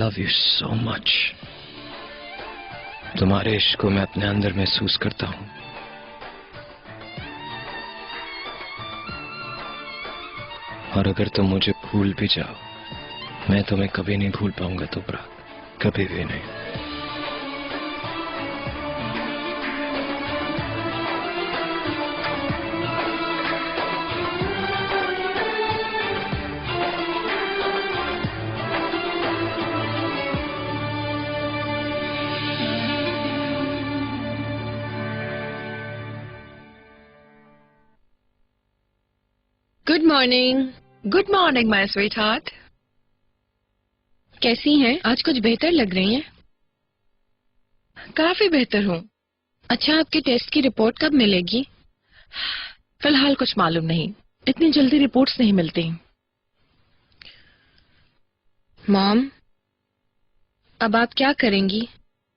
Love you so much. तुम्हारे इश्क को मैं अपने अंदर महसूस करता हूं। और अगर तुम मुझे भूल भी जाओ, मैं तुम्हें कभी नहीं भूल पाऊंगा तुबरा, कभी भी नहीं। Good morning. Good morning my sweet heart. कैसी हैं? आज कुछ बेहतर लग रही हैं। काफी बेहतर हूँ। अच्छा, आपके टेस्ट की रिपोर्ट कब मिलेगी? फिलहाल कुछ मालूम नहीं, इतनी जल्दी रिपोर्ट्स नहीं मिलती। मॉम, अब आप क्या करेंगी?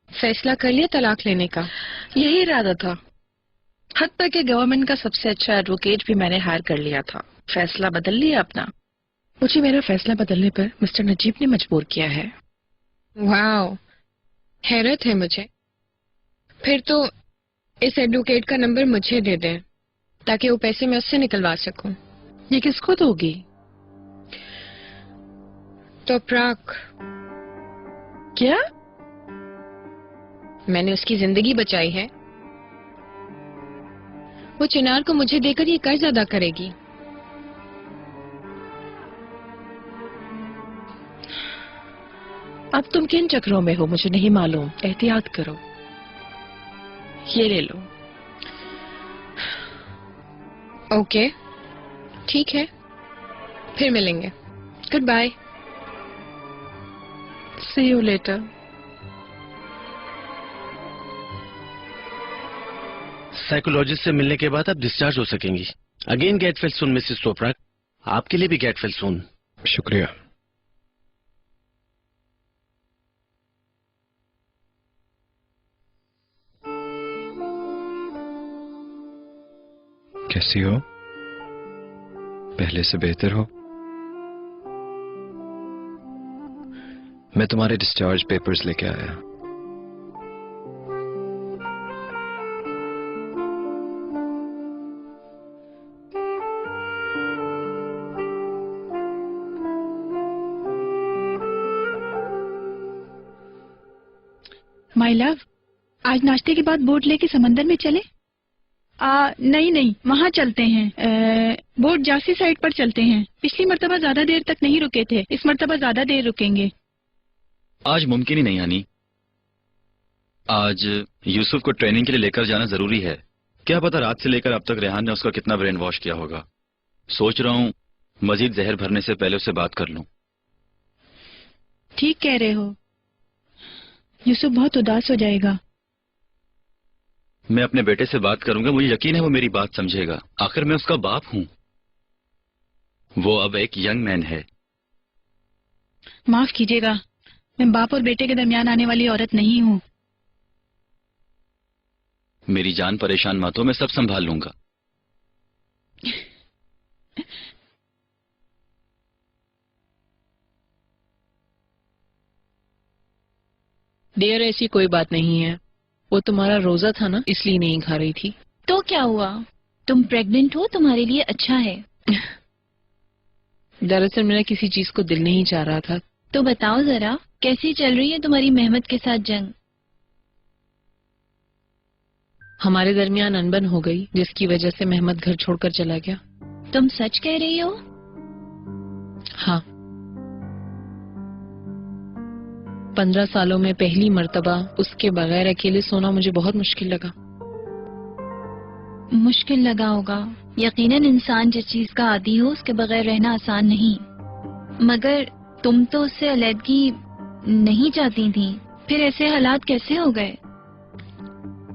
फैसला कर लिया तलाक लेने का? यही इरादा था। हत्ता के गवर्नमेंट का सबसे अच्छा एडवोकेट भी मैंने हायर कर लिया था। फैसला बदल लिया अपना। मुझे मेरा फैसला बदलने पर मिस्टर नजीब ने मजबूर किया है। वाह, हैरत है मुझे। फिर तो इस एडवोकेट का नंबर मुझे दे दें ताकि वो पैसे मैं उससे निकलवा सकूं। ये किसको दोगी? तो प्राक। क्या? मैंने उसकी जिंदगी बचाई है। वो चिनार को मुझे देकर ये कर्ज अदा करेगी। अब तुम किन चक्रों में हो मुझे नहीं मालूम। एहतियात करो। ये ले लो। ओके, ठीक है, फिर मिलेंगे। Good bye. See you later. Psychologist से मिलने के बाद आप डिस्चार्ज हो सकेंगी। Again get well soon Mrs Chopra. आपके लिए भी गेट वेल सून। शुक्रिया। कैसी हो? पहले से बेहतर हो? मैं तुम्हारे डिस्चार्ज पेपर्स लेके आया। माय लव, आज नाश्ते के बाद बोट लेके समंदर में चले? नहीं नहीं, वहाँ चलते हैं। बोट जासी साइड पर चलते हैं। पिछली मर्तबा ज्यादा देर तक नहीं रुके थे, इस मर्तबा ज्यादा देर रुकेंगे। आज मुमकिन ही नहीं हानी। आज यूसुफ को ट्रेनिंग के लिए लेकर जाना जरूरी है। क्या पता रात से लेकर अब तक रेहान ने उसका कितना ब्रेन वॉश किया होगा। सोच रहा हूँ मजीद जहर भरने से पहले उससे बात कर लूं। ठीक कह रहे हो, यूसुफ बहुत उदास हो जाएगा। मैं अपने बेटे से बात करूंगा, मुझे यकीन है वो मेरी बात समझेगा। आखिर मैं उसका बाप हूं। वो अब एक यंग मैन है। माफ कीजिएगा, मैं बाप और बेटे के दरमियान आने वाली औरत नहीं हूँ। मेरी जान परेशान मत हो, मैं सब संभाल लूंगा। डियर, ऐसी कोई बात नहीं है। वो तुम्हारा रोजा था ना, इसलिए नहीं खा रही थी। तो क्या हुआ? तुम प्रेग्नेंट हो, तुम्हारे लिए अच्छा है। दरअसल मेरा किसी चीज को दिल नहीं चाह रहा था। तो बताओ जरा, कैसी चल रही है तुम्हारी मेहमत के साथ जंग? हमारे दरमियान अनबन हो गई, जिसकी वजह से मेहमत घर छोड़कर चला गया। तुम सच कह रही हो? हाँ, 15 सालों में पहली मर्तबा उसके बगैर अकेले सोना मुझे बहुत मुश्किल लगा। मुश्किल लगा होगा। यकीनन इंसान जिस चीज का आदी हो उसके बगैर रहना आसान नहीं। मगर तुम तो उससे अलग नहीं चाहती थी, फिर ऐसे हालात कैसे हो गए?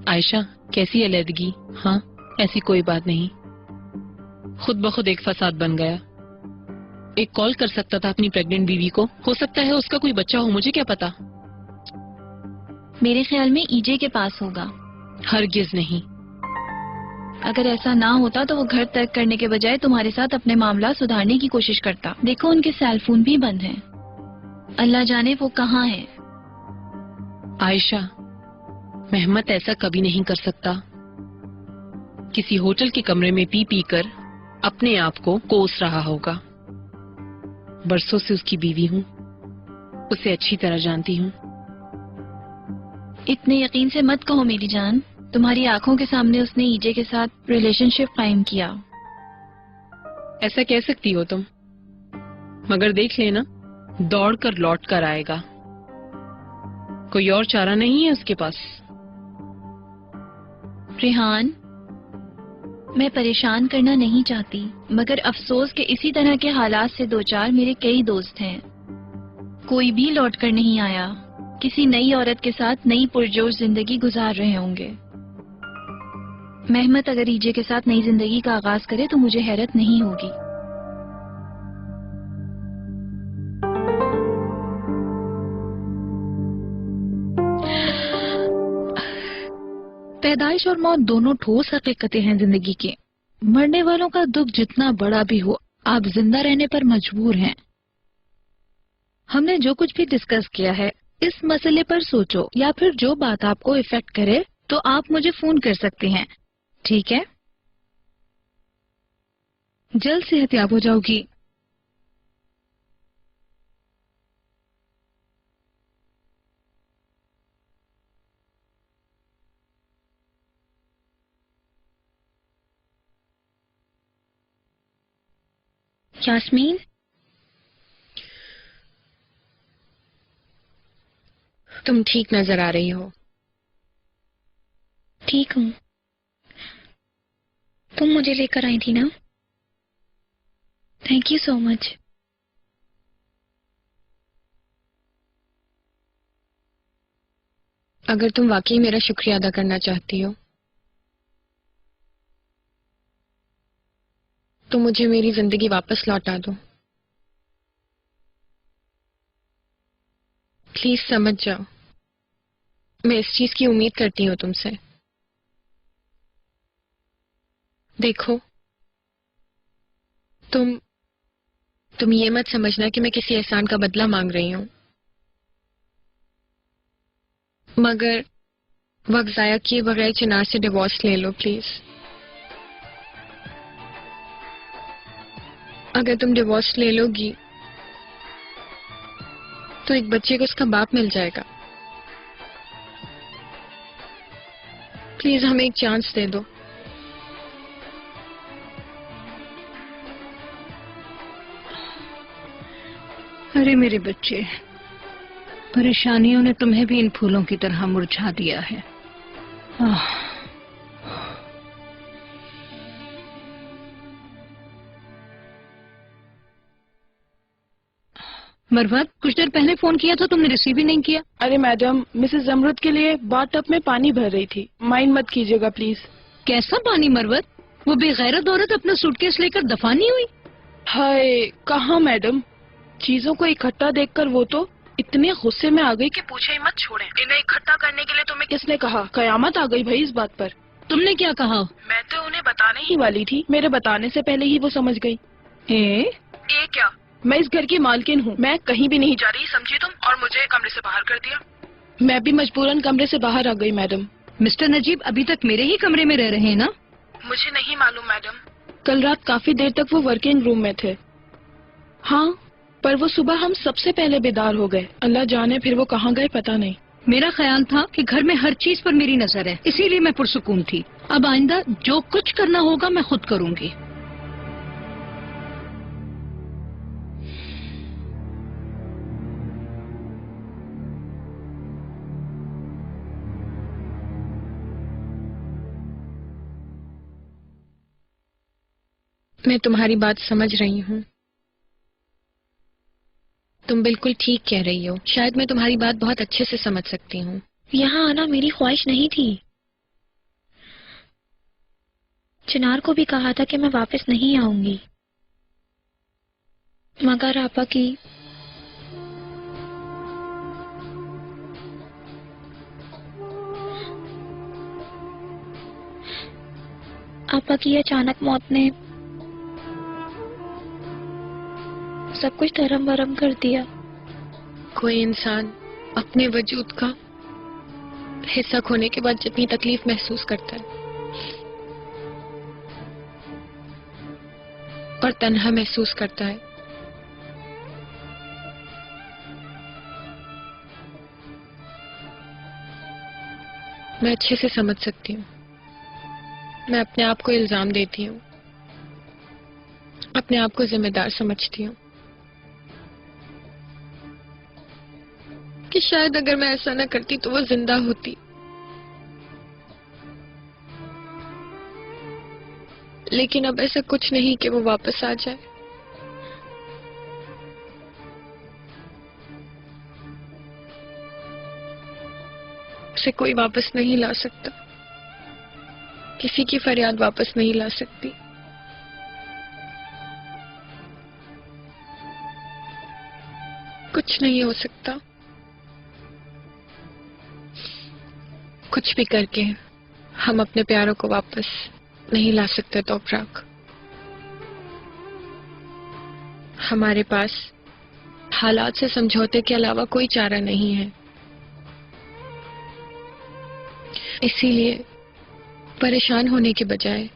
आयशा, कैसी अलहदगी? हाँ, ऐसी कोई बात नहीं। खुद ब खुद एक फसाद बन गया। एक कॉल कर सकता था अपनी प्रेग्नेंट बीवी को। हो सकता है उसका कोई बच्चा हो, मुझे क्या पता। मेरे ख्याल में ईजे के पास होगा। हरगिज नहीं। अगर ऐसा ना होता तो वो घर तर्क करने के बजाय तुम्हारे साथ अपने मामला सुधारने की कोशिश करता। देखो, उनके सेल फोन भी बंद हैं। अल्लाह जाने वो कहाँ है। आयशा, मेहमत ऐसा कभी नहीं कर सकता। किसी होटल के कमरे में पी पी कर अपने आप को कोस रहा होगा। बरसों से उसकी बीवी हूँ, उसे अच्छी तरह जानती हूँ। इतने यकीन से मत कहो मेरी जान, तुम्हारी आंखों के सामने उसने ईजे के साथ रिलेशनशिप कायम किया। ऐसा कह सकती हो तुम, मगर देख लेना दौड़ कर लौट कर आएगा। कोई और चारा नहीं है उसके पास। रेहान, मैं परेशान करना नहीं चाहती, मगर अफसोस के इसी तरह के हालात से दो चार मेरे कई दोस्त हैं। कोई भी लौट कर नहीं आया, किसी नई औरत के साथ नई पुरजोश जिंदगी गुजार रहे होंगे। मेहमत अगर ईजे के साथ नई जिंदगी का आगाज करे तो मुझे हैरत नहीं होगी। पैदाइश और मौत दोनों ठोस हकीकतें हैं जिंदगी के। मरने वालों का दुख जितना बड़ा भी हो, आप जिंदा रहने पर मजबूर हैं। हमने जो कुछ भी डिस्कस किया है, इस मसले पर सोचो या फिर जो बात आपको इफेक्ट करे तो आप मुझे फोन कर सकते हैं, ठीक है? जल्द सेहतयाब हो जाओगी। यास्मीन, तुम ठीक नजर आ रही हो। ठीक हूँ। तुम मुझे लेकर आई थी ना? Thank you so much. अगर तुम वाकई मेरा शुक्रिया अदा करना चाहती हो तो मुझे मेरी जिंदगी वापस लौटा दो। प्लीज समझ जाओ, मैं इस चीज की उम्मीद करती हूँ तुमसे। देखो, तुम ये मत समझना कि मैं किसी एहसान का बदला मांग रही हूँ, मगर वक्त जाया किए बगैर चिनार से डिवोर्स ले लो प्लीज। अगर तुम डिवोर्स ले लोगी तो एक बच्चे को उसका बाप मिल जाएगा। प्लीज हमें एक चांस दे दो। अरे मेरे बच्चे, परेशानियों ने तुम्हें भी इन फूलों की तरह मुरझा दिया है। मरवत, कुछ देर पहले फोन किया था, तुमने रिसीव ही नहीं किया। अरे मैडम, मिसेस जमरुद के लिए बाथ टब में पानी भर रही थी, माइंड मत कीजिएगा प्लीज। कैसा पानी मरवत? वो बेगैरत औरत अपना सूटकेस लेकर दफा नहीं हुई? हाय, कहाँ मैडम, चीजों को इकट्ठा देखकर वो तो इतने गुस्से में आ गई कि पूछे ही मत छोड़े। इन्हें इकट्ठा करने के लिए तुम्हें किसने कहा? कयामत आ गई भाई इस बात पर। तुमने क्या कहा? मैं तो उन्हें बताने ही वाली थी, मेरे बताने से पहले ही वो समझ गई। ए क्या, मैं इस घर की मालकिन हूँ, मैं कहीं भी नहीं जा रही, समझी तुम? और मुझे कमरे से बाहर कर दिया। मैं भी मजबूरन कमरे से बाहर आ गई मैडम। मिस्टर नजीब अभी तक मेरे ही कमरे में रह रहे हैं ना? मुझे नहीं मालूम मैडम, कल रात काफी देर तक वो वर्किंग रूम में थे। हाँ, पर वो सुबह हम सबसे पहले बेदार हो गए। अल्लाह जाने फिर वो कहाँ गए, पता नहीं। मेरा ख्याल था कि घर में हर चीज पर मेरी नजर है, इसीलिए मैं पुरसुकून थी। अब आइंदा जो कुछ करना होगा मैं खुद करूंगी। मैं तुम्हारी बात समझ रही हूँ, तुम बिल्कुल ठीक कह रही हो। शायद मैं तुम्हारी बात बहुत अच्छे से समझ सकती हूँ। यहाँ आना मेरी ख्वाहिश नहीं थी। चिनार को भी कहा था कि मैं वापस नहीं आऊंगी, मगर आपा की अचानक मौत ने सब कुछ धर्म भरम कर दिया। कोई इंसान अपने वजूद का हिस्सा खोने के बाद जितनी तकलीफ महसूस करता है और तन्हा महसूस करता है, मैं अच्छे से समझ सकती हूँ। मैं अपने आप को इल्जाम देती हूँ, अपने आप को जिम्मेदार समझती हूँ कि शायद अगर मैं ऐसा न करती तो वो जिंदा होती। लेकिन अब ऐसा कुछ नहीं कि वो वापस आ जाए। उसे कोई वापस नहीं ला सकता, किसी की फरियाद वापस नहीं ला सकती। कुछ नहीं हो सकता। कुछ भी करके हम अपने प्यारों को वापस नहीं ला सकते। तोपराक, हमारे पास हालात से समझौते के अलावा कोई चारा नहीं है। इसीलिए परेशान होने के बजाय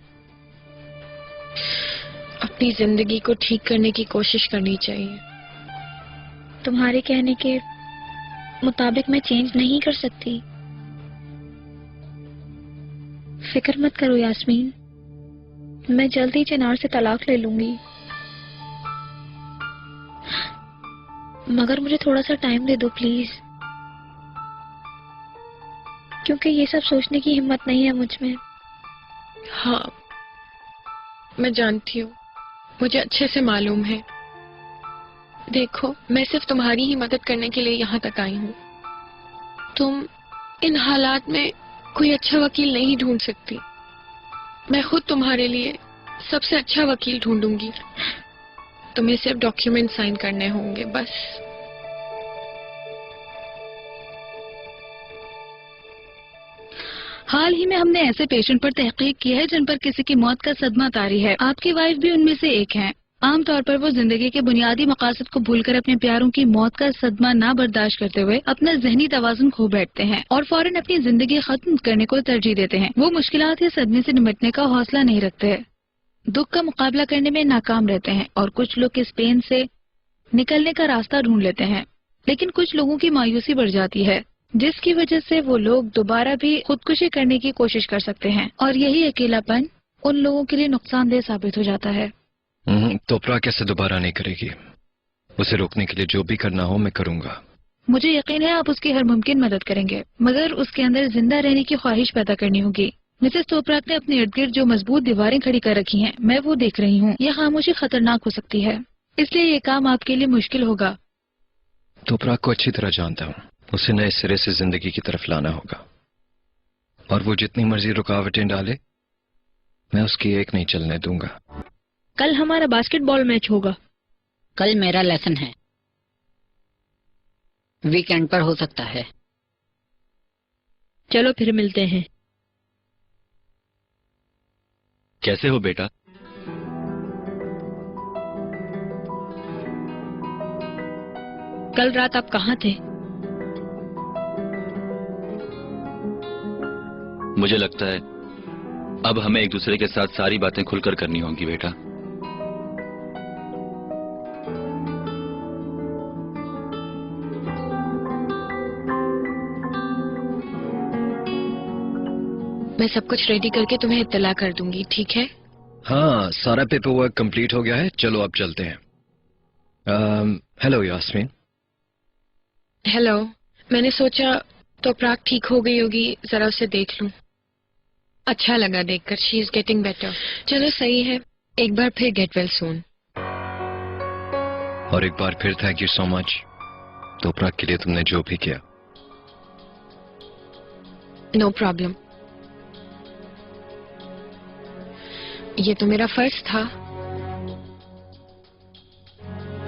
अपनी जिंदगी को ठीक करने की कोशिश करनी चाहिए। तुम्हारे कहने के मुताबिक मैं चेंज नहीं कर सकती। फिक्र मत करो यास्मीन, मैं जल्द ही चिनार से तलाक ले लूंगी। मगर मुझे थोड़ा सा टाइम दे दो प्लीज, क्योंकि ये सब सोचने की हिम्मत नहीं है मुझ में। हाँ, मैं जानती हूँ, मुझे अच्छे से मालूम है। देखो, मैं सिर्फ तुम्हारी ही मदद करने के लिए यहाँ तक आई हूँ। तुम इन हालात में कोई अच्छा वकील नहीं ढूंढ सकती। मैं खुद तुम्हारे लिए सबसे अच्छा वकील ढूंढूंगी। तुम्हें सिर्फ डॉक्यूमेंट साइन करने होंगे, बस। हाल ही में हमने ऐसे पेशेंट पर तहकीक की है जिन पर किसी की मौत का सदमा तारी है। आपकी वाइफ भी उनमें से एक है। आमतौर पर वो जिंदगी के बुनियादी मकासद को भूलकर अपने प्यारों की मौत का सदमा ना बर्दाश्त करते हुए अपना ज़हनी तवाज़ुन खो बैठते हैं और फौरन अपनी जिंदगी खत्म करने को तरजीह देते हैं। वो मुश्किलात या सदमे से निपटने का हौसला नहीं रखते हैं, दुख का मुकाबला करने में नाकाम रहते हैं और कुछ लोग इस पेन से निकलने का रास्ता ढूंढ लेते हैं। लेकिन कुछ लोगों की मायूसी बढ़ जाती है, जिसकी वजह से वो लोग दोबारा भी खुदकुशी करने की कोशिश कर सकते हैं और यही अकेलापन उन लोगों के लिए नुकसानदेह साबित हो जाता है। तोपरा कैसे दोबारा नहीं करेगी? उसे रोकने के लिए जो भी करना हो मैं करूंगा। मुझे यकीन है आप उसकी हर मुमकिन मदद करेंगे, मगर उसके अंदर जिंदा रहने की ख्वाहिश पैदा करनी होगी। मिसेस तोपराक ने अपने इर्द गिर्द जो मजबूत दीवारें खड़ी कर रखी हैं, मैं वो देख रही हूँ। यह खामोशी खतरनाक हो सकती है, इसलिए ये काम आपके लिए मुश्किल होगा। तोपराक को अच्छी तरह जानता हूँ। उसे नए सिरे से जिंदगी की तरफ लाना होगा और वो जितनी मर्जी रुकावटें डाले, मैं उसकी एक नहीं चलने दूंगा। कल हमारा बास्केटबॉल मैच होगा। कल मेरा लेसन है, वीकेंड पर हो सकता है। चलो फिर मिलते हैं। कैसे हो बेटा? कल रात आप कहाँ थे? मुझे लगता है अब हमें एक दूसरे के साथ सारी बातें खुलकर करनी होंगी बेटा। मैं सब कुछ रेडी करके तुम्हें इत्तला कर दूंगी, ठीक है? हाँ, सारा पेपर वर्क कंप्लीट हो गया है। चलो अब चलते हैं। हेलो यास्मीन। हेलो। मैंने सोचा तोपराक ठीक हो गई होगी, जरा उसे देख लूं। अच्छा लगा देखकर, शी इज गेटिंग बेटर। चलो सही है, एक बार फिर गेट वेल सून। और एक बार फिर थैंक यू सो मच तोपराक के लिए, तुमने जो भी किया। नो प्रॉब्लम, ये तो मेरा फर्ज था।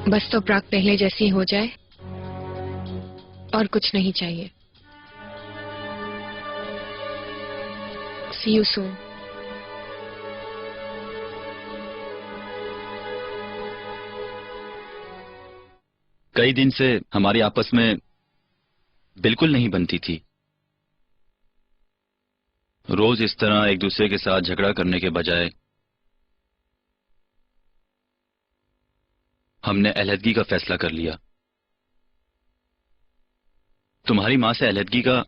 बस तोपराक पहले जैसी हो जाए और कुछ नहीं चाहिए। See you soon. कई दिन से हमारी आपस में बिल्कुल नहीं बनती थी। रोज इस तरह एक दूसरे के साथ झगड़ा करने के बजाय हमने अलहदगी का फैसला कर लिया। तुम्हारी मां से अलहदगी का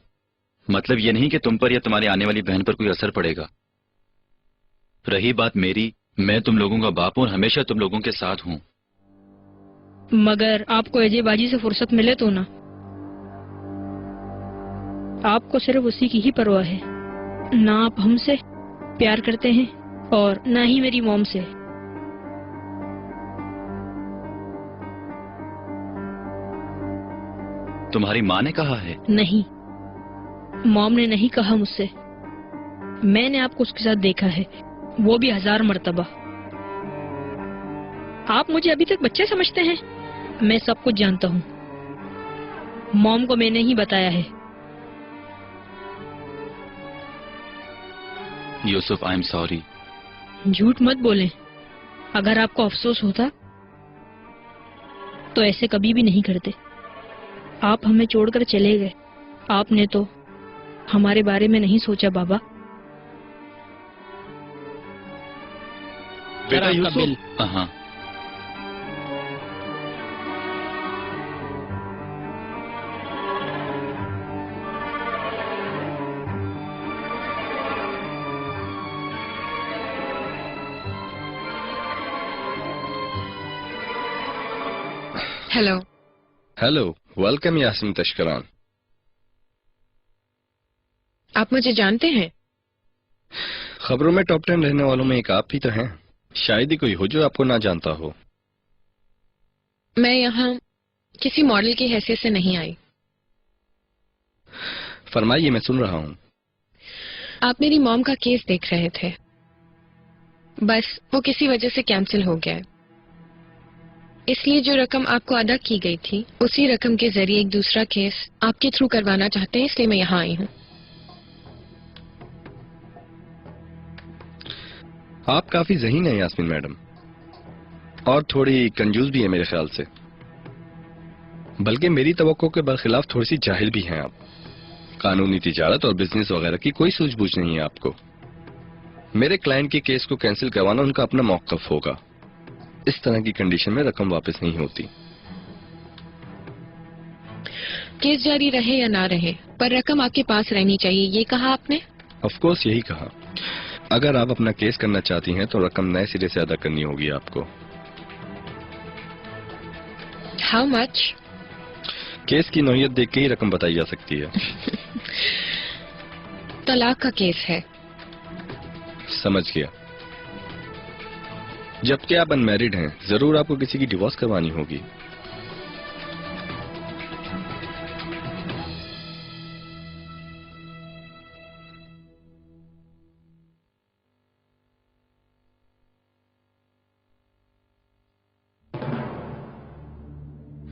मतलब यह नहीं कि तुम पर या तुम्हारी आने वाली बहन पर कोई असर पड़ेगा। रही बात मेरी, मैं तुम लोगों का बाप हूं और हमेशा तुम लोगों के साथ हूं। मगर आपको अजय बाजी से फुर्सत मिले तो ना। आपको सिर्फ उसी की ही परवाह है। ना आप हमसे प्यार करते हैं और ना ही मेरी मॉम से। तुम्हारी माँ ने कहा है? नहीं, मॉम ने नहीं कहा मुझसे। मैंने आपको उसके साथ देखा है, वो भी 1000 मर्तबा। आप मुझे अभी तक बच्चे समझते हैं। मैं सब कुछ जानता हूँ। मॉम को मैंने ही बताया है। Yusuf, I am sorry. झूठ मत बोलें। अगर आपको अफसोस होता तो ऐसे कभी भी नहीं करते। आप हमें छोड़कर चले गए। आपने तो हमारे बारे में नहीं सोचा बाबा। बेटा यूसुफ, हाँ। हेलो हेलो, वेलकम यास्मीन तशकरान। आप मुझे जानते हैं? खबरों में टॉप 10 रहने वालों में एक आप ही तो हैं। शायद ही कोई हो जो आपको ना जानता हो। मैं यहाँ किसी मॉडल की हैसियत से नहीं आई। फरमाइए, मैं सुन रहा हूँ। आप मेरी मॉम का केस देख रहे थे। बस वो किसी वजह से कैंसिल हो गया है। इसलिए जो रकम आपको अदा की गई थी, उसी रकम के जरिए एक दूसरा केस आपके थ्रू करवाना चाहते हैं, इसलिए मैं यहाँ आई हूँ। आप काफी ज़हीन हैं यास्मीन मैडम, और थोड़ी कंजूस भी है मेरे ख्याल से। बल्कि मेरी तवक्को के बरखिलाफ थोड़ी सी जाहिल भी हैं आप। कानूनी तिजारत और बिजनेस वगैरह की कोई सूझबूझ नहीं है आपको। मेरे क्लाइंट के केस को कैंसिल करवाना उनका अपना मौक़िफ़ होगा। इस तरह की कंडीशन में रकम वापस नहीं होती। केस जारी रहे या ना रहे, पर रकम आपके पास रहनी चाहिए, ये कहा आपने? ऑफ कोर्स यही कहा। अगर आप अपना केस करना चाहती हैं तो रकम नए सिरे से अदा करनी होगी आपको। How much? केस की नौयत देख के ही रकम बताई जा सकती है। तलाक का केस है। समझ गया। जबकि आप अनमैरिड हैं, जरूर आपको किसी की डिवोर्स करवानी होगी।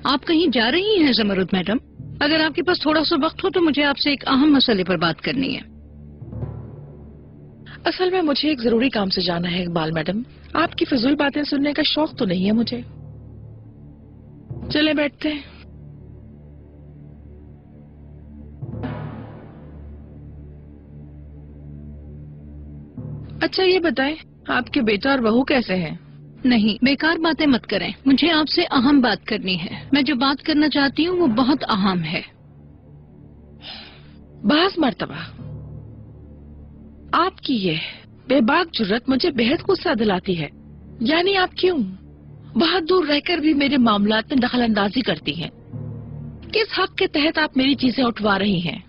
आप कहीं जा रही हैं ज़मरुद मैडम? अगर आपके पास थोड़ा सा वक्त हो तो मुझे आपसे एक अहम मसले पर बात करनी है। असल में मुझे एक जरूरी काम से जाना है इकबाल मैडम। आपकी फिजूल बातें सुनने का शौक तो नहीं है मुझे। चले बैठते हैं। अच्छा ये बताएं, आपके बेटा और बहू कैसे हैं? नहीं, बेकार बातें मत करें। मुझे आपसे अहम बात करनी है। मैं जो बात करना चाहती हूँ वो बहुत अहम है। बाज़ मर्तबा आपकी ये बेबाक जुर्रत मुझे बेहद गुस्सा दिलाती है। यानी आप क्यों बहुत दूर रहकर भी मेरे मामलात में दखल अंदाजी करती हैं? किस हक के तहत आप मेरी चीजें उठवा रही हैं?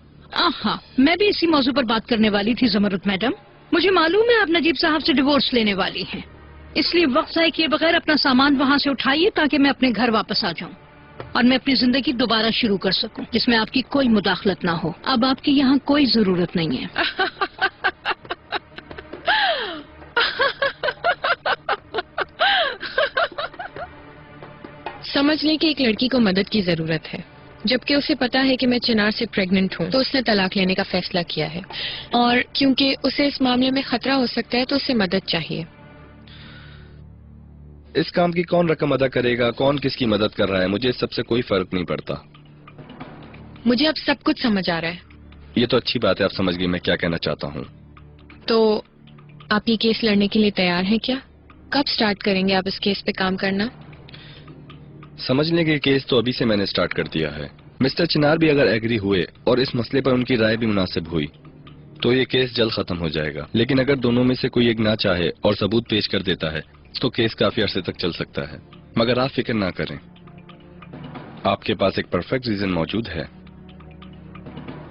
हाँ, मैं भी इसी मौजू पर बात करने वाली थी ज़मरुद मैडम। मुझे मालूम है आप नजीब साहब से डिवोर्स लेने वाली हैं, इसलिए वक्त ज़ाय किए बगैर अपना सामान वहाँ से उठाइए ताकि मैं अपने घर वापस आ जाऊँ और मैं अपनी जिंदगी दोबारा शुरू कर सकूं, जिसमें आपकी कोई मुदाखलत ना हो। अब आपकी यहाँ कोई जरूरत नहीं है। समझ लें कि एक लड़की को मदद की जरूरत है, जबकि उसे पता है कि मैं चिनार से प्रेग्नेंट हूँ, तो उसने तलाक लेने का फैसला किया है। और क्योंकि उसे इस मामले में खतरा हो सकता है तो उसे मदद चाहिए। इस काम की कौन रकम अदा करेगा, कौन किसकी मदद कर रहा है, मुझे इस सबसे कोई फर्क नहीं पड़ता। मुझे अब सब कुछ समझ आ रहा है। ये तो अच्छी बात है, आप समझ गई मैं क्या कहना चाहता हूँ। तो आप ये केस लड़ने के लिए तैयार हैं क्या? कब स्टार्ट करेंगे आप इस केस पे काम करना? समझने के केस तो अभी से मैंने स्टार्ट कर दिया है। मिस्टर चिनार भी अगर एग्री हुए और इस मसले पर उनकी राय भी मुनासिब हुई तो ये केस जल्द खत्म हो जाएगा। लेकिन अगर दोनों में से कोई एक ना चाहे और सबूत पेश कर देता है तो केस काफी अरसे तक चल सकता है। मगर आप फिक्र ना करें, आपके पास एक परफेक्ट रीजन मौजूद है।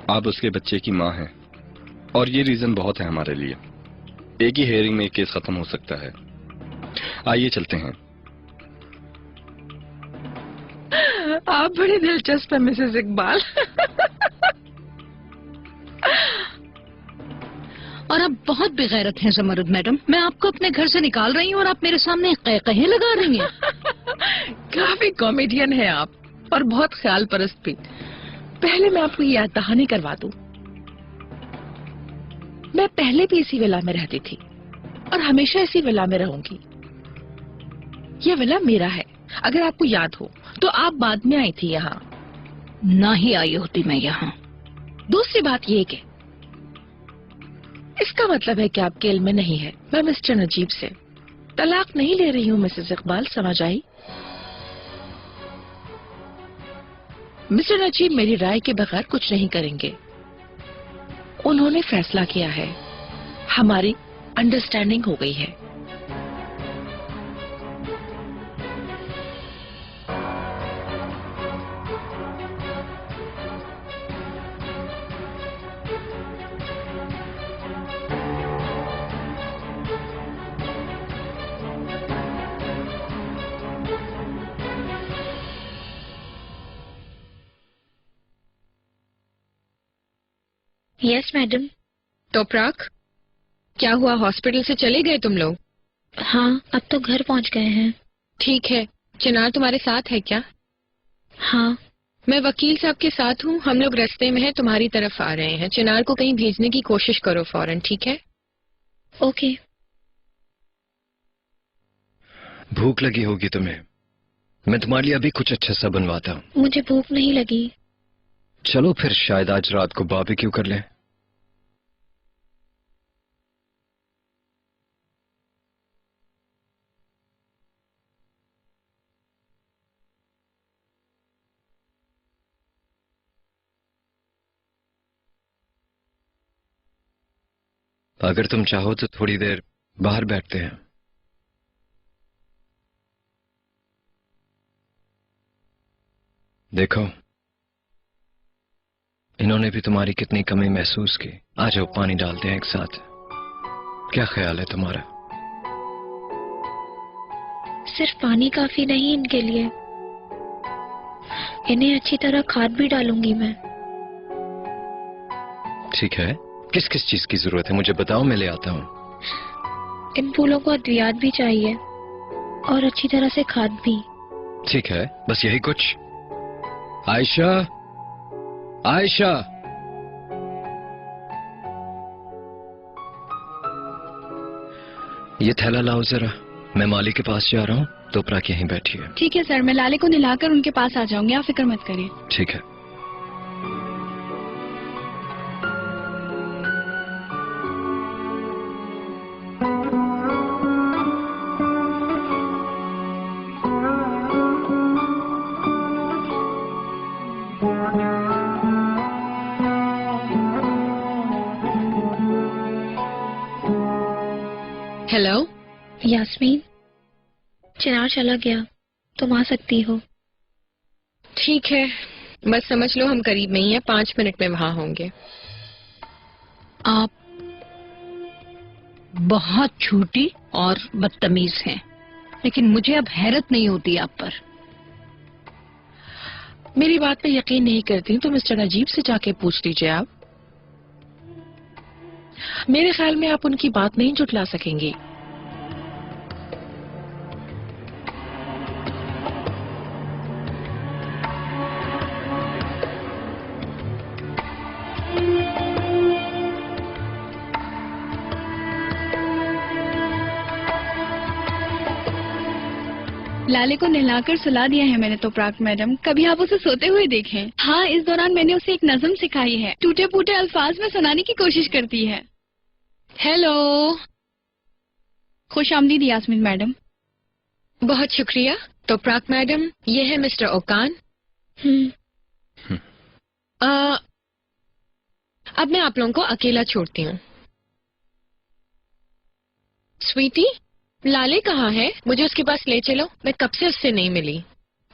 आप उसके बच्चे की माँ हैं और ये रीजन बहुत है हमारे लिए। एक ही हेयरिंग में केस खत्म हो सकता है। आइए चलते हैं। आप बड़े दिलचस्प है मिसेस इकबाल। और आप बहुत बेगैरत हैं जमरुद मैडम। मैं आपको अपने घर से निकाल रही हूँ और आप मेरे सामने कहे लगा रही हैं। काफी कॉमेडियन है आप और बहुत ख्याल परस्त भी। पहले मैं आपको ये याद दहानी करवा दूं। मैं पहले भी इसी विला में रहती थी और हमेशा इसी विला में रहूंगी। ये विला मेरा है। अगर आपको याद हो तो आप बाद में आई थी यहाँ। ना ही आई होती मैं यहाँ। दूसरी बात ये कि इसका मतलब है कि आपके इल्म में नहीं है। मैं मिस्टर नजीब से तलाक नहीं ले रही हूँ मिसेस इकबाल, समझ आई? मिस्टर नजीब मेरी राय के बगैर कुछ नहीं करेंगे। उन्होंने फैसला किया है, हमारी अंडरस्टैंडिंग हो गई है। Yes madam. तो प्राक, क्या हुआ? हॉस्पिटल से चले गए तुम लोग? हाँ, अब तो घर पहुंच गए हैं। ठीक है। चिनार तुम्हारे साथ है क्या? हाँ। मैं वकील साहब के साथ हूँ। हम लोग रास्ते में हैं, तुम्हारी तरफ आ रहे हैं। चिनार को कहीं भेजने की कोशिश करो फौरन, ठीक है? ओके। भूख लगी होगी तुम्हें, मैं तुम्हारे लिए अभी कुछ अच्छा सा बनवाता हूँ। मुझे भूख नहीं लगी। चलो फिर शायद आज रात को बारबेक्यू कर लें। अगर तुम चाहो तो थोड़ी देर बाहर बैठते हैं। देखो, इन्होंने भी तुम्हारी कितनी कमी महसूस की। आ जाओ पानी डालते हैं एक साथ। क्या ख्याल है तुम्हारा? सिर्फ पानी काफी नहीं इनके लिए, इन्हें अच्छी तरह खाद भी डालूंगी मैं। ठीक है, किस किस चीज की जरूरत है मुझे बताओ, मैं ले आता हूँ। इन फूलों को अद्वियात भी चाहिए और अच्छी तरह से खाद भी। ठीक है, बस यही कुछ। आयशा, आयशा, ये थैला लाओ जरा। मैं माली के पास जा रहा हूँ, तो प्राक यहीं बैठी है। ठीक है सर, मैं लाले को नहलाकर उनके पास आ जाऊंगी, आप फिक्र मत करिए। ठीक है। हेलो यास्मीन, चिनार चला गया, तुम आ सकती हो। ठीक है, बस समझ लो हम करीब में ही हैं, 5 मिनट में वहां होंगे। आप बहुत झूठी और बदतमीज हैं, लेकिन मुझे अब हैरत नहीं होती आप पर। मेरी बात पे यकीन नहीं करती तो मिस्टर नजीब से जाके पूछ लीजिए आप। मेरे ख्याल में आप उनकी बात नहीं जुटला सकेंगी। लाले को नहलाकर सुला दिया है मैंने तोपराक मैडम। कभी आप उसे सोते हुए देखें। हाँ, इस दौरान मैंने उसे एक नज़म सिखाई है। टूटे फूटे अल्फाज में सुनाने की कोशिश करती है। हेलो। खुश आमदीद यास्मीन मैडम। बहुत शुक्रिया। तोपराक मैडम, ये है मिस्टर ओकान। अब मैं आप लोगों को अकेला छोड़ती हूँ। स्वीटी, लाले कहाँ है? मुझे उसके पास ले चलो, मैं कब से उससे नहीं मिली।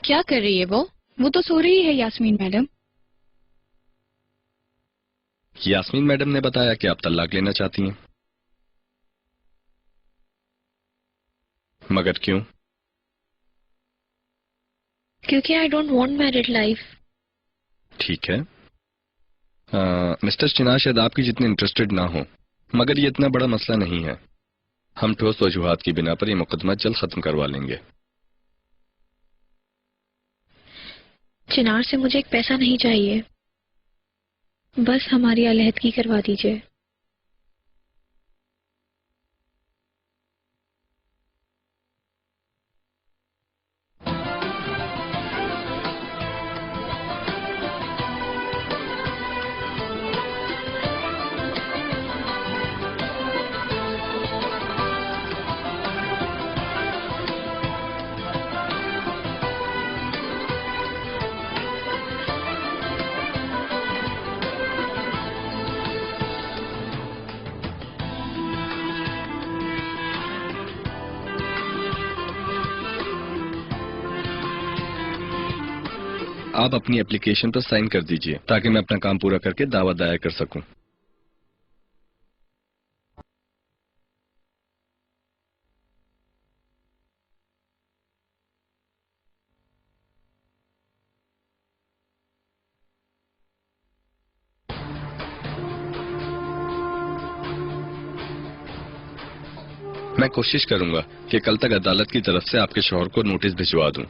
क्या कर रही है वो? वो तो सो रही है यास्मीन मैडम। यास्मीन मैडम ने बताया कि आप तलाक लेना चाहती हैं, मगर क्यों? क्योंकि I don't want married life. ठीक है, मिस्टर चिनार शायद आपकी जितने इंटरेस्टेड ना हो, मगर ये इतना बड़ा मसला नहीं है। हम ठोस वजूहात की बिना पर यह मुकदमा जल्द खत्म करवा लेंगे। चिनार से मुझे एक पैसा नहीं चाहिए, बस हमारी अलहदगी करवा दीजिए। आप अपनी एप्लीकेशन पर साइन कर दीजिए ताकि मैं अपना काम पूरा करके दावा दायर कर सकूं। मैं कोशिश करूंगा कि कल तक अदालत की तरफ से आपके शौहर को नोटिस भिजवा दूं।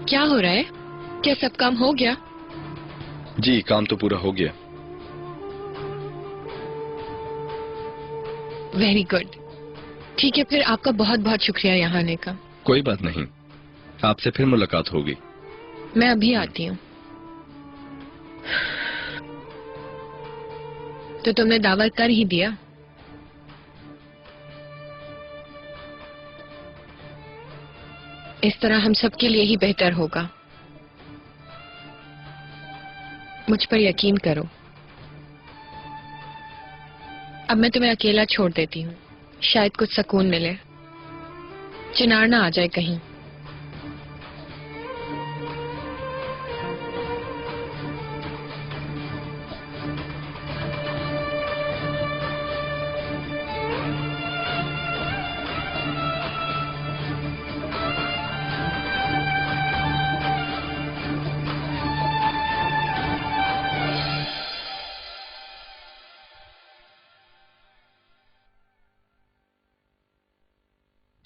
क्या हो रहा है? क्या सब काम हो गया? जी, काम तो पूरा हो गया। Very good. ठीक है, फिर आपका बहुत बहुत शुक्रिया यहाँ आने का। कोई बात नहीं, आपसे फिर मुलाकात होगी। मैं अभी आती हूँ। तो तुमने दावा कर ही दिया? इस तरह हम सबके लिए ही बेहतर होगा। मुझ पर यकीन करो। अब मैं तुम्हें अकेला छोड़ देती हूँ, शायद कुछ सुकून मिले। चिनार ना आ जाए कहीं।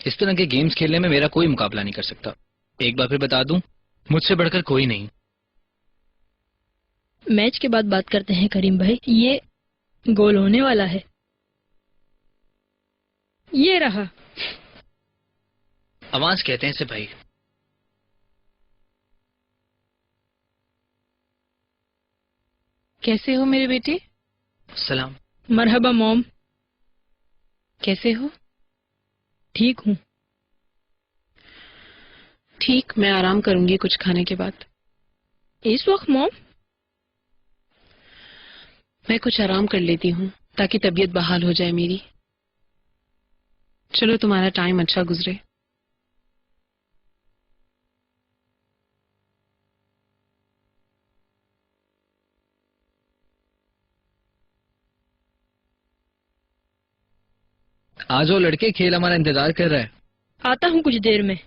इस तरह के गेम्स खेलने में मेरा कोई मुकाबला नहीं कर सकता। एक बार फिर बता दूं, मुझसे बढ़कर कोई नहीं। मैच के बाद बात करते हैं करीम भाई। ये गोल होने वाला है। ये रहा। आवाज कहते हैं इसे भाई। कैसे हो मेरे बेटे? सलाम। मरहबा मॉम। कैसे हो? ठीक हूँ। ठीक, मैं आराम करूंगी कुछ खाने के बाद। इस वक्त मॉम? मैं कुछ आराम कर लेती हूँ ताकि तबीयत बहाल हो जाए मेरी। चलो, तुम्हारा टाइम अच्छा गुजरे। आ जाओ लड़के, खेल हमारा इंतजार कर रहा है। आता हूँ कुछ देर में।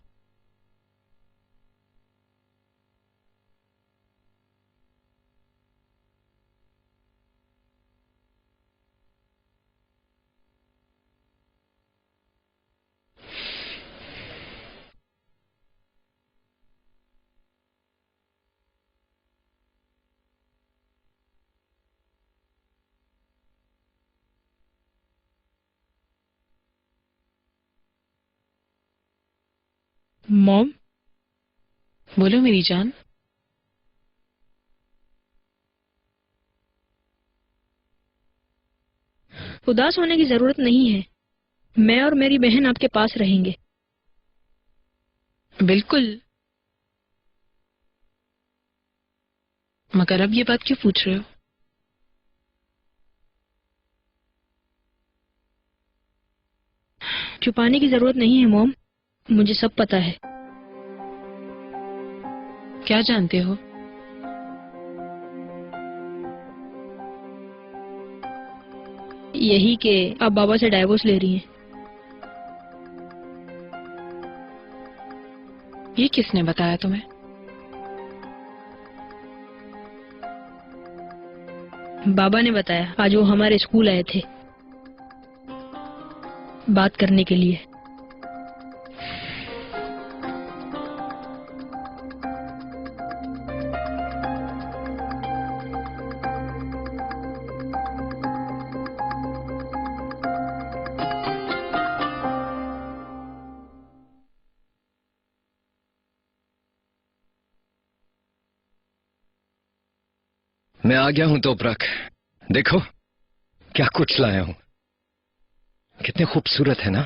मॉम, बोलो मेरी जान। उदास होने की जरूरत नहीं है। मैं और मेरी बहन आपके पास रहेंगे। बिल्कुल, मगर अब ये बात क्यों पूछ रहे हो? छुपाने की जरूरत नहीं है मॉम, मुझे सब पता है। क्या जानते हो? यही कि आप बाबा से डाइवोर्स ले रही हैं। ये किसने बताया तुम्हें? बाबा ने बताया। आज वो हमारे स्कूल आए थे बात करने के लिए। मैं आ गया हूं तोपरक। देखो क्या कुछ लाया हूं। कितने खूबसूरत है ना।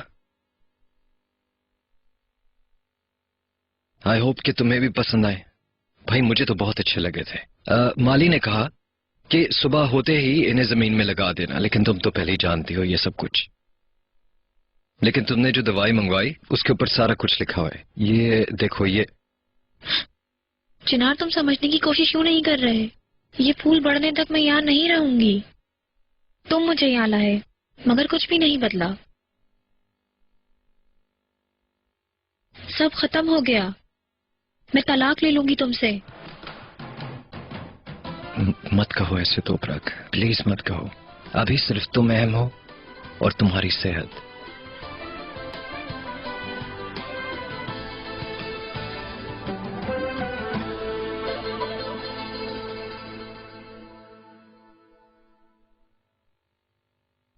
आई होप कि तुम्हें भी पसंद आए। भाई मुझे तो बहुत अच्छे लगे थे। माली ने कहा कि सुबह होते ही इन्हें जमीन में लगा देना, लेकिन तुम तो पहले ही जानती हो ये सब कुछ। लेकिन तुमने जो दवाई मंगवाई उसके ऊपर सारा कुछ लिखा हुआ है। ये देखो। ये चिनार, तुम समझने की कोशिश क्यों नहीं कर रहे? ये फूल बढ़ने तक मैं यहाँ नहीं रहूंगी। तुम मुझे यहाँ लाए मगर कुछ भी नहीं बदला। सब खत्म हो गया। मैं तलाक ले लूंगी तुमसे। मत कहो ऐसे तोपरक, प्लीज मत कहो। अभी सिर्फ तुम अहम हो और तुम्हारी सेहत।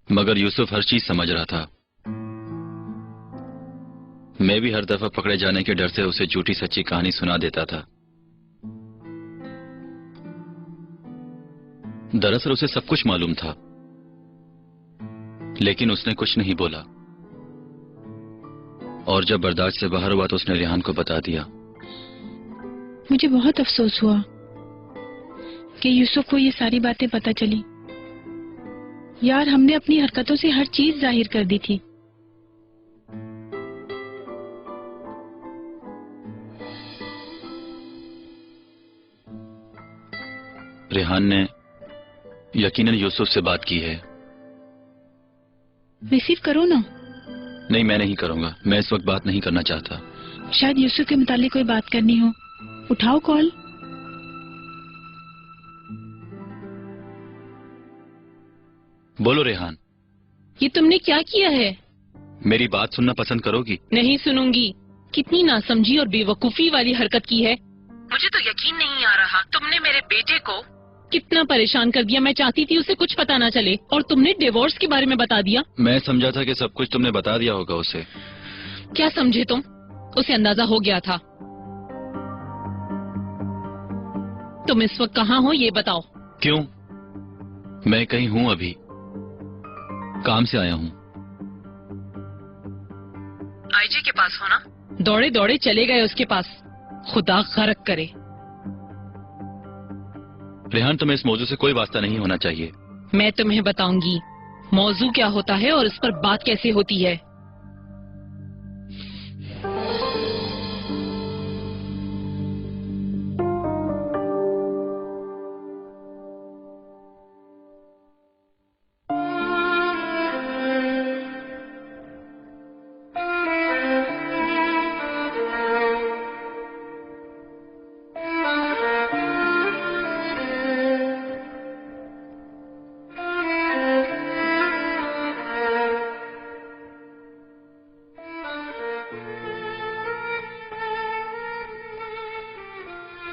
मगर यूसुफ हर चीज समझ रहा था। मैं भी हर दफा पकड़े जाने के डर से उसे झूठी सच्ची कहानी सुना देता था। दरअसल उसे सब कुछ मालूम था, लेकिन उसने कुछ नहीं बोला। और जब बर्दाश्त से बाहर हुआ तो उसने रेहान को बता दिया। मुझे बहुत अफसोस हुआ कि यूसुफ को ये सारी बातें पता चली। यार, हमने अपनी हरकतों से हर चीज जाहिर कर दी थी। रेहान ने यकीनन यूसुफ से बात की है। रिसीव करो ना। नहीं, मैं नहीं करूंगा। मैं इस वक्त बात नहीं करना चाहता। शायद यूसुफ के मुतालिक कोई बात करनी हो। उठाओ कॉल। बोलो रेहान। ये तुमने क्या किया है? मेरी बात सुनना पसंद करोगी? नहीं सुनूंगी। कितनी नासमझी और बेवकूफी वाली हरकत की है। मुझे तो यकीन नहीं आ रहा। तुमने मेरे बेटे को कितना परेशान कर दिया। मैं चाहती थी उसे कुछ पता ना चले और तुमने डिवोर्स के बारे में बता दिया। मैं समझा था कि सब कुछ तुमने बता दिया होगा उसे। क्या समझे तुम? उसे अंदाजा हो गया था। तुम इस वक्त कहाँ हो ये बताओ। क्यों? मैं कहीं हूँ, अभी काम से आया हूँ। आईजी के पास हो ना? दौड़े दौड़े चले गए उसके पास। खुदा खरक करे। रेहान, तुम्हें इस मौजू से कोई वास्ता नहीं होना चाहिए। मैं तुम्हें बताऊंगी मौजू क्या होता है और इस पर बात कैसे होती है।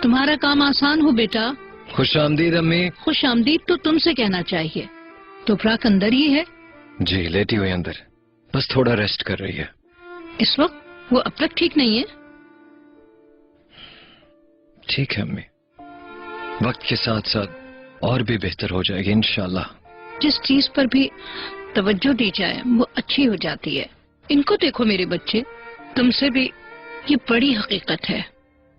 तुम्हारा काम आसान हो बेटा। खुश आमदीद अम्मी। खुश आमदीद तो तुमसे कहना चाहिए। तो फ्राक अंदर ही है? जी, लेटी हुई अंदर, बस थोड़ा रेस्ट कर रही है। इस वक्त वो अब तक ठीक नहीं है? ठीक है अम्मी, वक्त के साथ साथ और भी बेहतर हो जाएगी इंशाल्लाह। जिस चीज पर भी तवज्जो दी जाए वो अच्छी हो जाती है। इनको देखो मेरे बच्चे, तुमसे भी ये बड़ी हकीकत है।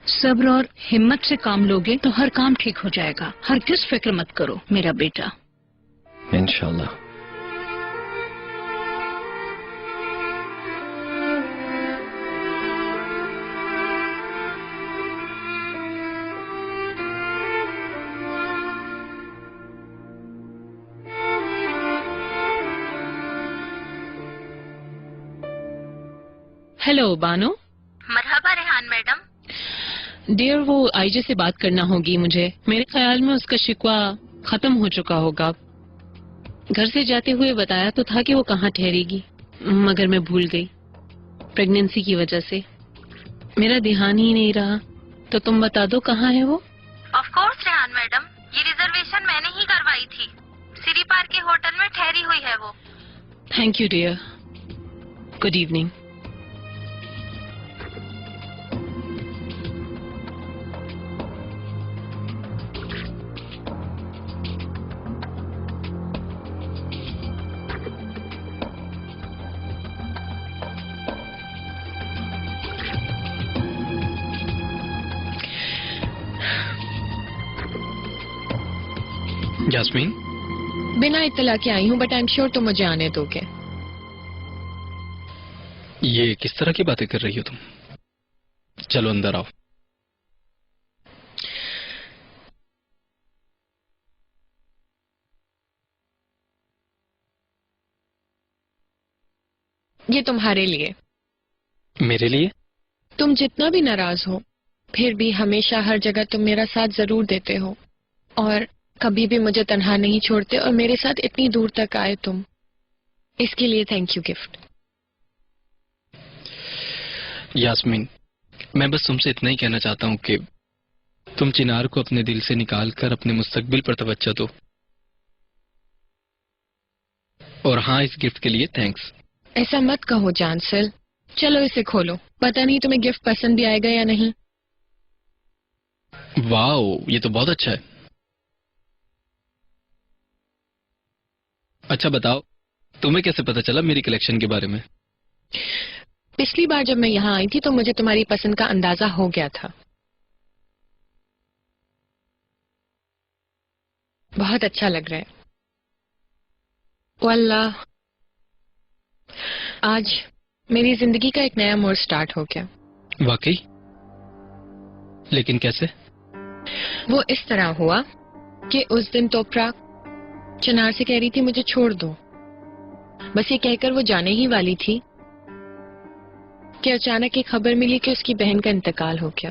सब्र और हिम्मत से काम लोगे तो हर काम ठीक हो जाएगा। हरगिज़ फिक्र मत करो मेरा बेटा। इंशाल्लाह। हेलो बानो। मरहबा रेहान मैडम। डियर, वो आईजे से बात करना होगी मुझे। मेरे ख्याल में उसका शिकवा खत्म हो चुका होगा। घर से जाते हुए बताया तो था कि वो कहाँ ठहरेगी, मगर मैं भूल गई प्रेगनेंसी की वजह से। मेरा ध्यान ही नहीं रहा। तो तुम बता दो कहाँ है वो। ऑफ कोर्स रेहान मैडम, ये रिजर्वेशन मैंने ही करवाई थी। सिरी पार्क के होटल में ठहरी हुई है वो। Thank you dear. Good evening. Yasmin, बिना इत्तला के आई हूँ, बट आई एम श्योर तुम मुझे आने दोगे। ये किस तरह की बातें कर रही हो तुम? चलो अंदर आओ। ये तुम्हारे लिए। मेरे लिए? तुम जितना भी नाराज हो, फिर भी हमेशा हर जगह तुम मेरा साथ जरूर देते हो और कभी भी मुझे तन्हा नहीं छोड़ते और मेरे साथ इतनी दूर तक आए तुम। इसके लिए थैंक यू गिफ्ट। यास्मीन, मैं बस तुमसे इतना ही कहना चाहता हूँ कि तुम चिनार को अपने दिल से निकालकर अपने मुस्तकबिल पर तवज्जो दो। और हाँ, इस गिफ्ट के लिए थैंक्स। ऐसा मत कहो जानसल। चलो इसे खोलो, पता नहीं तुम्हें गिफ्ट पसंद भी आएगा या नहीं। वाओ, ये तो बहुत अच्छा है। अच्छा बताओ, तुम्हें कैसे पता चला मेरी कलेक्शन के बारे में? पिछली बार जब मैं यहाँ आई थी तो मुझे तुम्हारी पसंद का अंदाजा हो गया था। बहुत अच्छा लग रहा है। वल्लाह, आज मेरी जिंदगी का एक नया मोड़ स्टार्ट हो गया। वाकई? लेकिन कैसे? वो इस तरह हुआ कि उस दिन तोपराक चिनार से कह रही थी मुझे छोड़ दो। बस ये कहकर वो जाने ही वाली थी कि अचानक एक खबर मिली कि उसकी बहन का इंतकाल हो गया।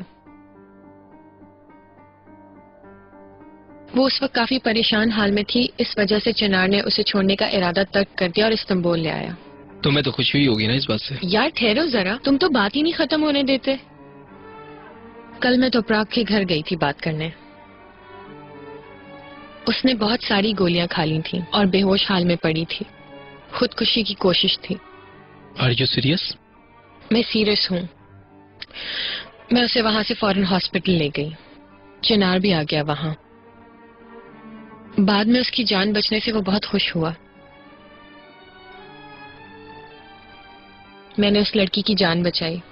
वो उस वक्त काफी परेशान हाल में थी। इस वजह से चिनार ने उसे छोड़ने का इरादा तर्क कर दिया और इस्तांबुल ले आया। तुम्हें तो खुशी हुई होगी ना इस बात से? यार ठहरो जरा, तुम तो बात ही नहीं खत्म होने देते। कल मैं तोपराक के घर गई थी बात करने। उसने बहुत सारी गोलियां खा ली थी और बेहोश हाल में पड़ी थी। खुदकुशी की कोशिश थी। Are you serious? मैं सीरियस हूँ। मैं उसे वहां से फौरन हॉस्पिटल ले गई। चिनार भी आ गया वहां। बाद में उसकी जान बचने से वो बहुत खुश हुआ। मैंने उस लड़की की जान बचाई।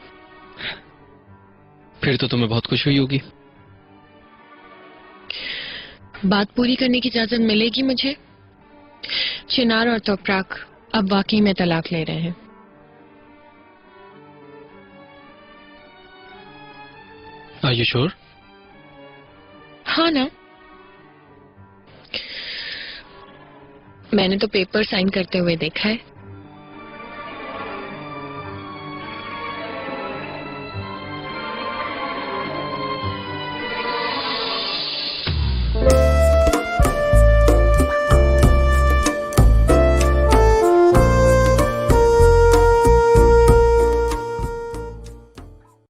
फिर तो तुम्हें बहुत खुशी हुई होगी। बात पूरी करने की इजाजत मिलेगी मुझे? चिनार और तोपराक अब वाकई में तलाक ले रहे हैं। Are you sure? हाँ ना। मैंने तो पेपर साइन करते हुए देखा है।